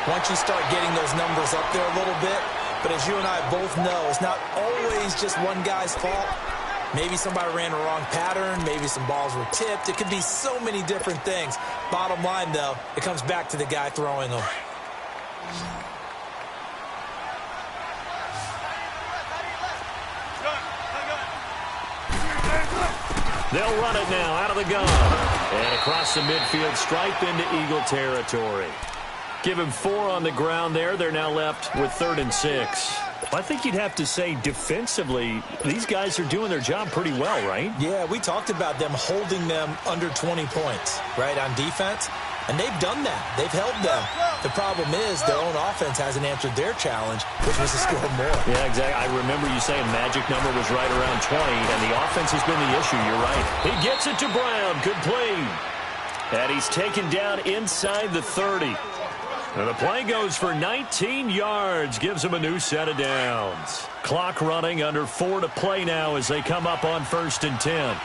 once you start getting those numbers up there a little bit. But as you and I both know, it's not always just one guy's fault. Maybe somebody ran the wrong pattern. Maybe some balls were tipped. It could be so many different things. Bottom line, though, it comes back to the guy throwing them. They'll run it now out of the gun. And across the midfield stripe into Eagle territory. Give him 4 on the ground there. They're now left with 3rd and 6. I think you'd have to say defensively, these guys are doing their job pretty well, right? Yeah, we talked about them holding them under 20 points, right, on defense. And they've done that. They've held them. The problem is their own offense hasn't answered their challenge, which was to score more. Yeah, exactly. I remember you saying magic number was right around 20, and the offense has been the issue. You're right. He gets it to Brown. Good play. And he's taken down inside the 30. And the play goes for 19 yards. Gives him a new set of downs. Clock running, under 4 to play now as they come up on 1st and 10.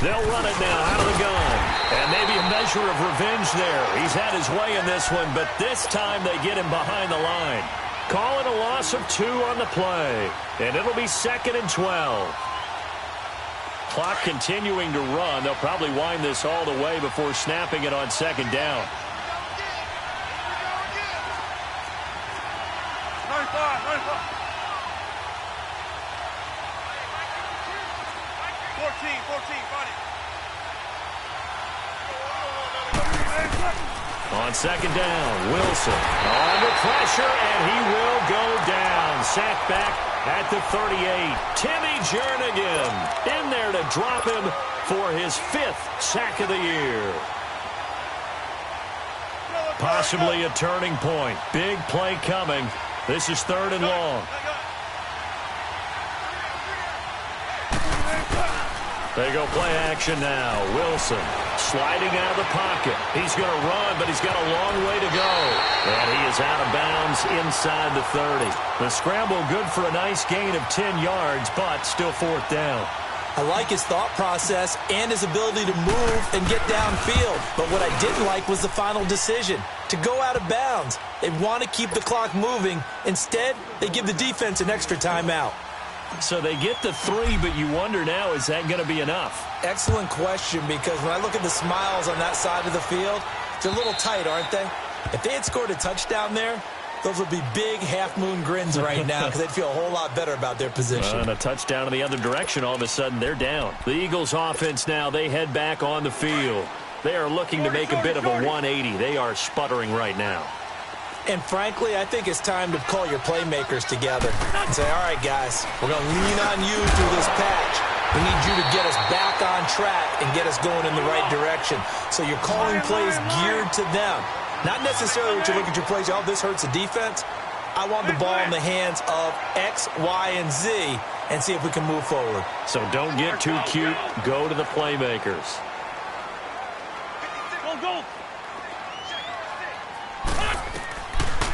They'll run it now out of the gun. And maybe a measure of revenge there. He's had his way in this one, but this time they get him behind the line. Call it a loss of 2 on the play. And it'll be 2nd and 12. Clock continuing to run. They'll probably wind this all the way before snapping it on 2nd down. On 2nd down, Wilson under pressure, and he will go down. Sacked back at the 38. Timmy Jernigan in there to drop him for his 5th sack of the year. Possibly a turning point. Big play coming. This is 3rd and long. They go play action now. Wilson sliding out of the pocket. He's going to run, but he's got a long way to go. And he is out of bounds inside the 30. The scramble good for a nice gain of 10 yards, but still 4th down. I like his thought process and his ability to move and get downfield. But what I didn't like was the final decision, to go out of bounds. They want to keep the clock moving. Instead, they give the defense an extra timeout. So they get the 3, but you wonder now, is that going to be enough? Excellent question, because when I look at the smiles on that side of the field, they're a little tight, aren't they? If they had scored a touchdown there, those would be big half-moon grins right now because they'd feel a whole lot better about their position. And a touchdown in the other direction, all of a sudden they're down. The Eagles offense now, they head back on the field. They are looking to make a bit of a 180. They are sputtering right now. And frankly, I think it's time to call your playmakers together and say, all right, guys, we're going to lean on you through this patch. We need you to get us back on track and get us going in the right direction. So you're calling plays geared to them. Not necessarily what you look at your plays, oh, this hurts the defense. I want the ball in the hands of X, Y, and Z and see if we can move forward. So don't get too cute. Go to the playmakers.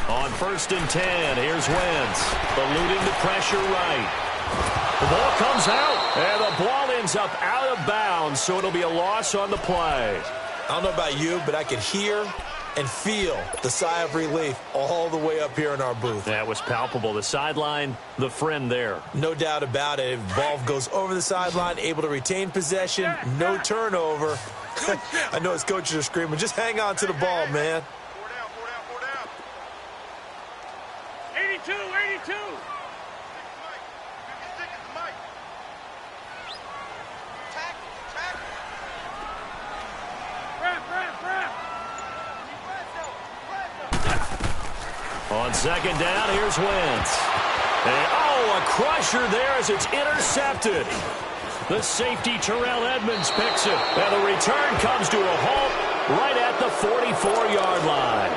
On 1st and 10, here's Wentz. Eluding the pressure right. The ball comes out, and the ball ends up out of bounds, so it'll be a loss on the play. I don't know about you, but I could hear and feel the sigh of relief all the way up here in our booth. That was palpable. The sideline, the friend there. No doubt about it. Ball goes over the sideline, able to retain possession, no turnover. I know his coaches are screaming, just hang on to the ball, man. 82. On 2nd down, here's Wentz. And, a crusher there as it's intercepted. The safety, Terrell Edmonds, picks it. And the return comes to a halt right at the 44-yard line.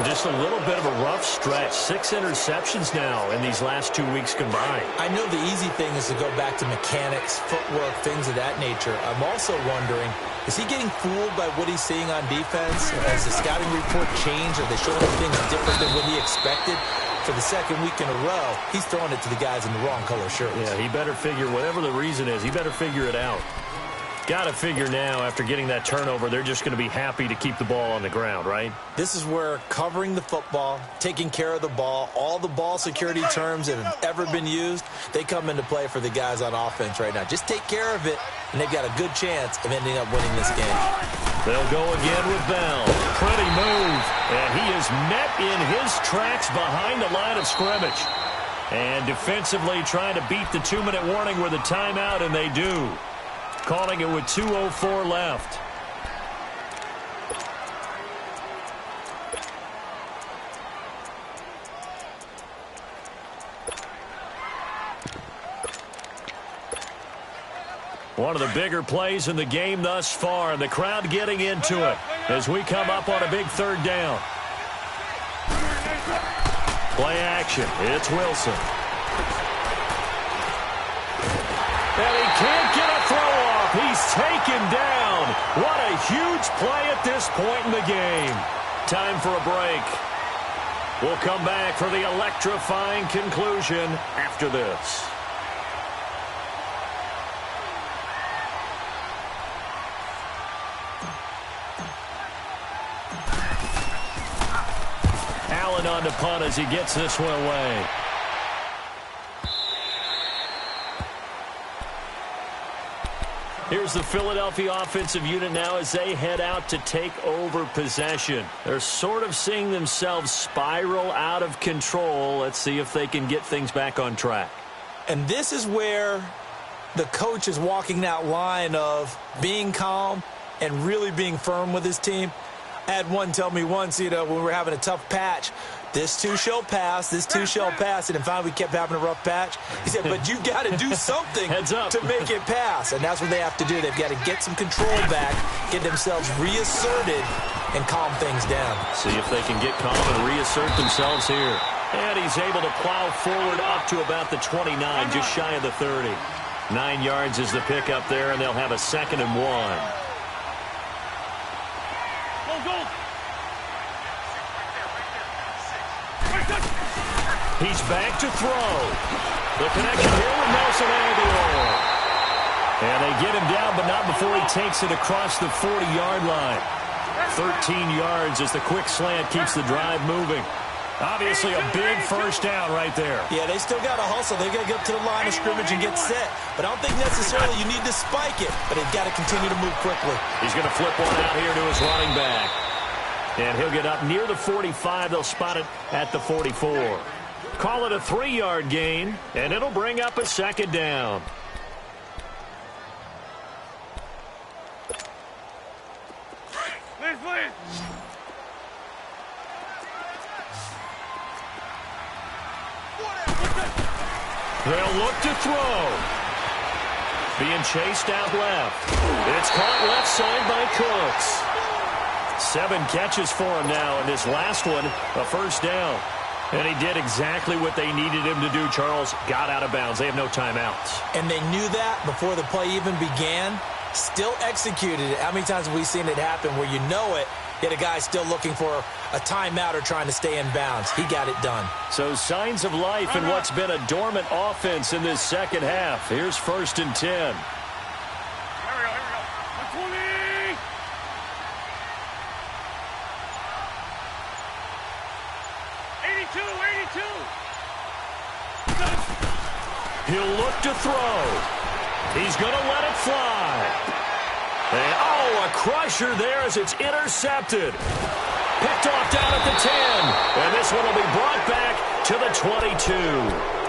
Just a little bit of a rough stretch. 6 interceptions now in these last 2 weeks combined. I know the easy thing is to go back to mechanics, footwork, things of that nature. I'm also wondering, is he getting fooled by what he's seeing on defense? Has the scouting report changed? Are they showing him things different than what he expected? For the 2nd week in a row, he's throwing it to the guys in the wrong color shirts. Yeah, he better figure, whatever the reason is, he better figure it out. Got to figure now, after getting that turnover, they're just going to be happy to keep the ball on the ground, right? This is where covering the football, taking care of the ball, all the ball security terms that have ever been used, they come into play for the guys on offense right now. Just take care of it, and they've got a good chance of ending up winning this game. They'll go again with Bell. Pretty move. And he is met in his tracks behind the line of scrimmage. And defensively trying to beat the 2-minute warning with a timeout, and they do. Calling it with 2:04 left. One of the bigger plays in the game thus far, and the crowd getting into it as we come up on a big third down. Play action. It's Wilson. And he can't get a throw off. He's taken down. What a huge play at this point in the game. Time for a break. We'll come back for the electrifying conclusion after this. Allen on to punt as he gets this one away. Here's the Philadelphia offensive unit now as they head out to take over possession. They're sort of seeing themselves spiral out of control. Let's see if they can get things back on track. And this is where the coach is walking that line of being calm and really being firm with his team. I had one tell me once, when we were having a tough patch, this too shall pass, this too shall pass, and then finally we kept having a rough patch. He said, but you've got to do something to make it pass, and that's what they have to do. They've got to get some control back, get themselves reasserted, and calm things down. See if they can get calm and reassert themselves here. And he's able to plow forward up to about the 29, just shy of the 30. 9 yards is the pickup there, and they'll have a 2nd and 1. He's back to throw. The connection here with Nelson Aguilar. And they get him down, but not before he takes it across the 40-yard line. 13 yards as the quick slant keeps the drive moving. Obviously a big first down right there. Yeah, they still got to hustle. They've got to get up to the line of scrimmage and get set. But I don't think necessarily you need to spike it, but they've got to continue to move quickly. He's going to flip one out here to his running back. And he'll get up near the 45. They'll spot it at the 44. Call it a 3-yard gain, and it'll bring up a 2nd down. They'll look to throw. Being chased out left. It's caught left side by Cooks. 7 catches for him now, and this last one, a first down. And he did exactly what they needed him to do, Charles. Got out of bounds. They have no timeouts. And they knew that before the play even began. Still executed it. How many times have we seen it happen where you know it, yet a guy's still looking for a timeout or trying to stay in bounds? He got it done. So signs of life in what's been a dormant offense in this second half. Here's 1st and 10. He'll look to throw. He's going to let it fly. And, a crusher there as it's intercepted. Picked off down at the 10. And this one will be brought back to the 22.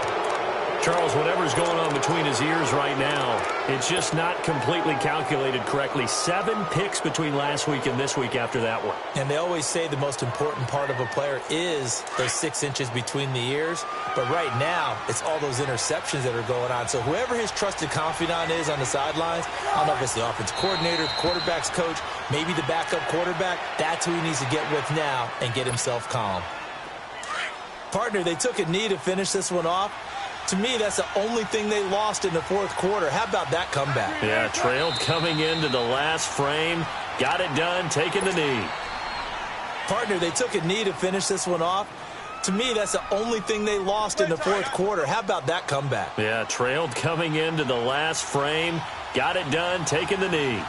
Charles, whatever's going on between his ears right now, it's just not completely calculated correctly. 7 picks between last week and this week after that one. And they always say the most important part of a player is those 6 inches between the ears. But right now, it's all those interceptions that are going on. So whoever his trusted confidant is on the sidelines, I don't know if it's the offense coordinator, the quarterback's coach, maybe the backup quarterback, that's who he needs to get with now and get himself calm. Partner, they took a knee to finish this one off. To me, that's the only thing they lost in the 4th quarter. How about that comeback? Yeah, trailed coming into the last frame. Got it done, taking the knee. Partner, they took a knee to finish this one off. To me, that's the only thing they lost in the 4th quarter. How about that comeback? Yeah, trailed coming into the last frame. got it done, taking the knee.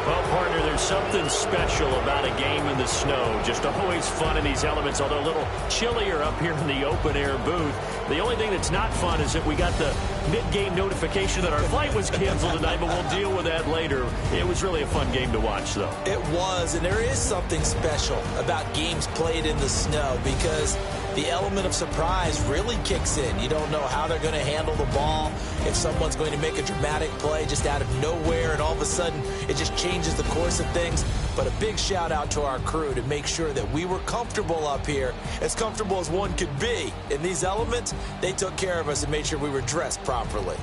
Well, partner, there's something special about a game in the snow. Just always fun in these elements, although a little chillier up here in the open-air booth. The only thing that's not fun is that we got the mid-game notification that our flight was canceled tonight, but we'll deal with that later. It was really a fun game to watch, though. It was, and there is something special about games played in the snow because the element of surprise really kicks in. You don't know how they're going to handle the ball, if someone's going to make a dramatic play just out of nowhere, and all of a sudden it just changes the course of things. But a big shout out to our crew to make sure that we were comfortable up here, as comfortable as one could be. In these elements, they took care of us and made sure we were dressed properly.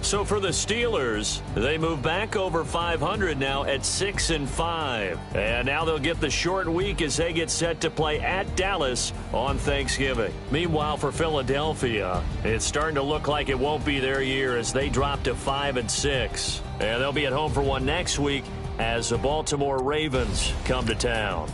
So for the Steelers, they move back over 500 now at 6-5. And now they'll get the short week as they get set to play at Dallas on Thanksgiving. Meanwhile, for Philadelphia, it's starting to look like it won't be their year as they drop to 5-6. And they'll be at home for one next week as the Baltimore Ravens come to town.